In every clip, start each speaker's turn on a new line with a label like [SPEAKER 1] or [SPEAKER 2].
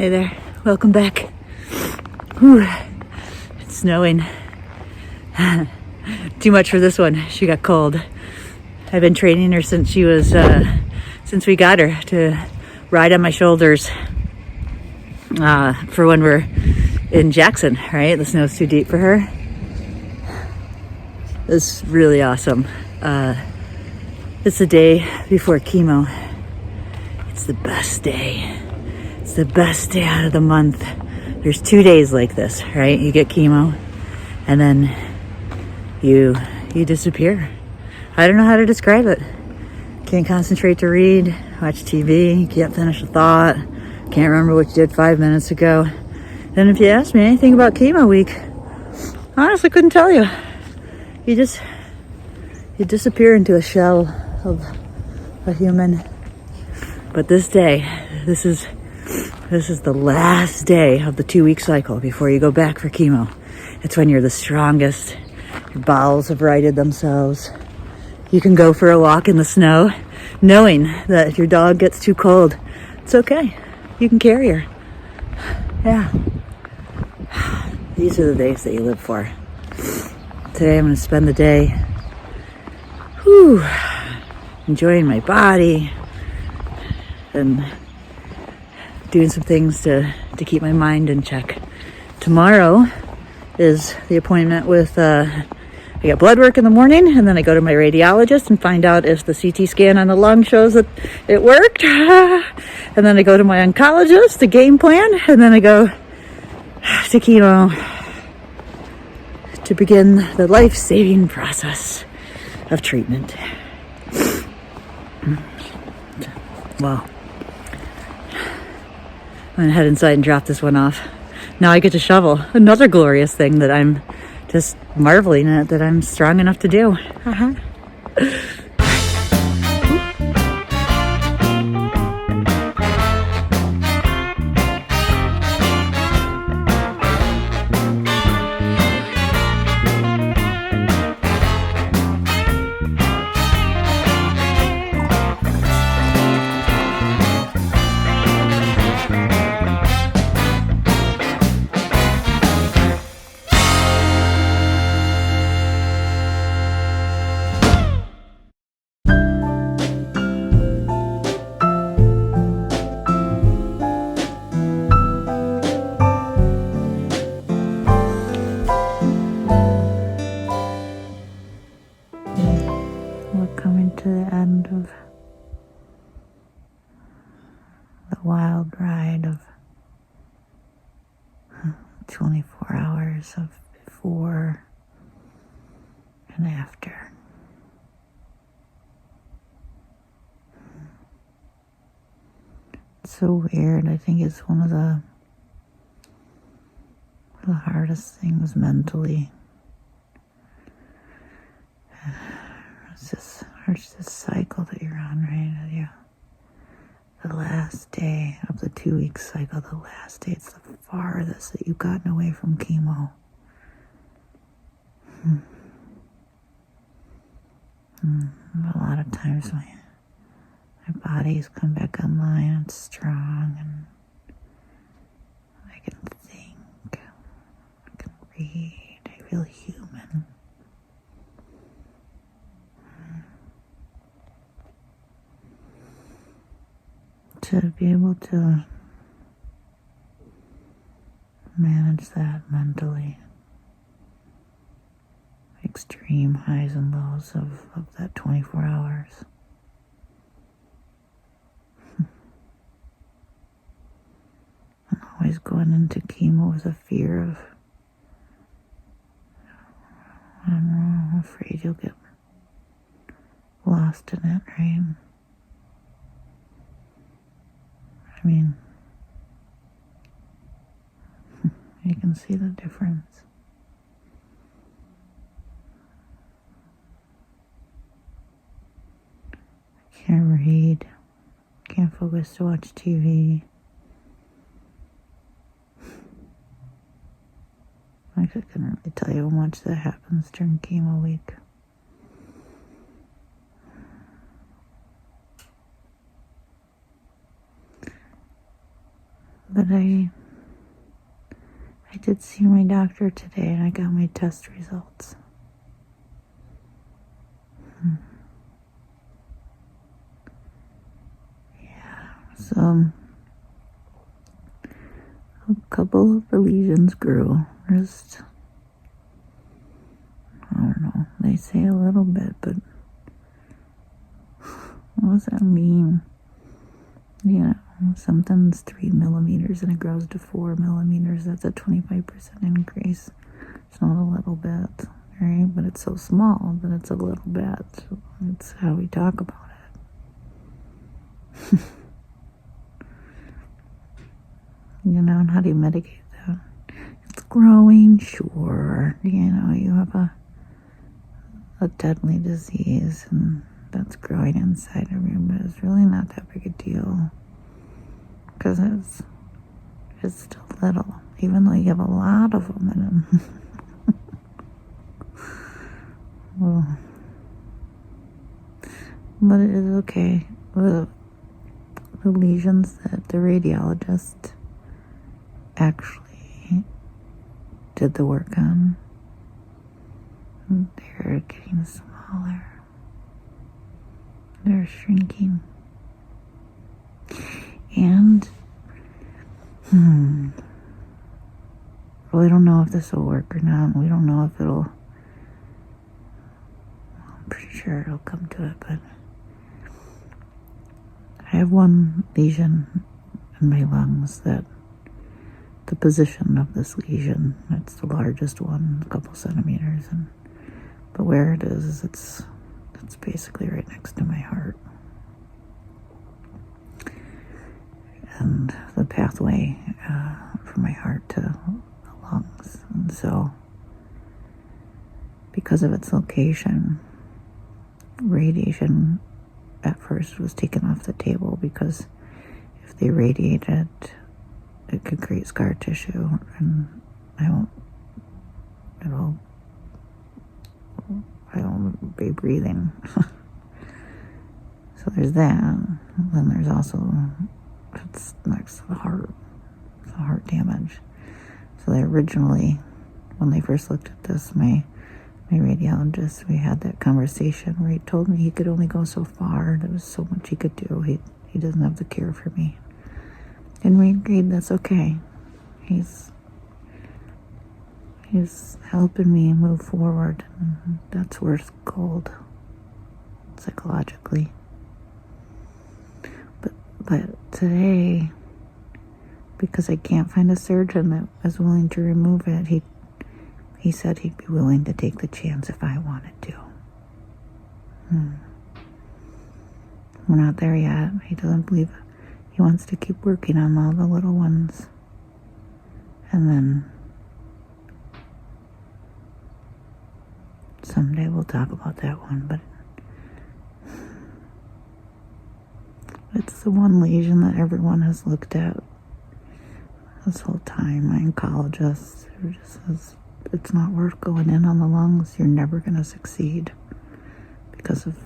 [SPEAKER 1] Hey there, welcome back. Whew. It's snowing. Too much for this one. She got cold. I've been training her since she was, since we got her to ride on my shoulders for when we're in Jackson, right? The snow's too deep for her. It's really awesome. It's the day before chemo. It's the best day. It's the best day out of the month. There's 2 days like this, right? You get chemo and then you disappear. I don't know how to describe it. Can't concentrate to read, watch TV, can't finish a thought, can't remember what you did 5 minutes ago. And if you ask me anything about chemo week, I honestly couldn't tell you. You disappear into a shell of a human. But this day, this is the last day of the 2-week cycle before you go back for chemo. It's when you're the strongest. Your bowels have righted themselves. You can go for a walk in the snow, knowing that if your dog gets too cold, it's okay. You can carry her. Yeah. These are the days that you live for. Today I'm going to spend the day enjoying my body and doing some things to keep my mind in check. Tomorrow is the appointment with, I get blood work in the morning, and then I go to my radiologist and find out if the CT scan on the lung shows that it worked. And then I go to my oncologist, the game plan, and then I go to chemo to begin the life-saving process of treatment. Well, I'm gonna head inside and drop this one off. Now I get to shovel. Another glorious thing that I'm just marveling at that I'm strong enough to do. We're coming to the end of the wild ride of 24 hours of before and after. It's so weird. I think it's one of the hardest things mentally. It's this cycle that you're on, right? Yeah. The last day of the 2-week cycle, the last day, it's the farthest that you've gotten away from chemo. A lot of times my body's come back online, it's strong, and I can think, I can read, I feel human. To be able to manage that mentally, extreme highs and lows of that 24 hours. I'm always going into chemo with a fear of, I'm afraid you'll get lost in it, right? I mean, you can see the difference. I can't read, can't focus to watch TV. I couldn't really tell you how much that happens during chemo week. but I did see my doctor today and I got my test results. Yeah, so a couple of the lesions grew. Just, I don't know, they say a little bit, but what does that mean? You know, something's 3 millimeters and it grows to 4 millimeters. That's a 25% increase. It's not a little bit, right? But it's so small that it's a little bit. It's how we talk about it. You know, and how do you mitigate that? It's growing, sure. You know, you have a deadly disease and that's growing inside of you, but it's really not that big a deal because it's still little, even though you have a lot of them in them. Well, but it is okay. The lesions that the radiologist actually did the work on, they're getting smaller. They're shrinking. And we don't know if this will work or not. We don't know if it'll, I'm pretty sure it'll come to it, but I have one lesion in my lungs that the position of this lesion, it's the largest one, a couple centimeters, but where it is, it's basically right next to my heart. And the pathway from my heart to the lungs. And so, because of its location, radiation at first was taken off the table because if they radiate it, it could create scar tissue, and I won't be breathing. So there's that. And then there's also, it's next to the heart. It's heart damage. So they originally, when they first looked at this, my radiologist, we had that conversation where he told me he could only go so far. There was so much he could do. He doesn't have the cure for me. And we agreed that's okay. He's helping me move forward, and that's worth gold, psychologically. But today, because I can't find a surgeon that was willing to remove it, he said he'd be willing to take the chance if I wanted to. We're not there yet. He doesn't believe it. He wants to keep working on all the little ones. And then someday we'll talk about that one, but it's the one lesion that everyone has looked at this whole time. My oncologist just says it's not worth going in on the lungs. You're never going to succeed because of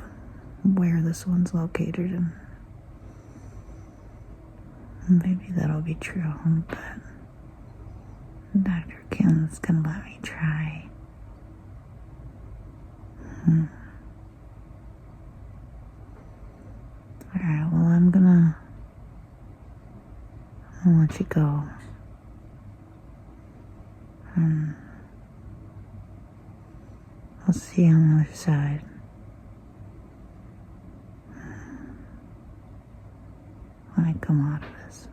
[SPEAKER 1] where this one's located, and maybe that'll be true, but Dr. Kim's going to let me try. Alright, well, I'm gonna let you go. I'll see you on the other side. When I come out of this.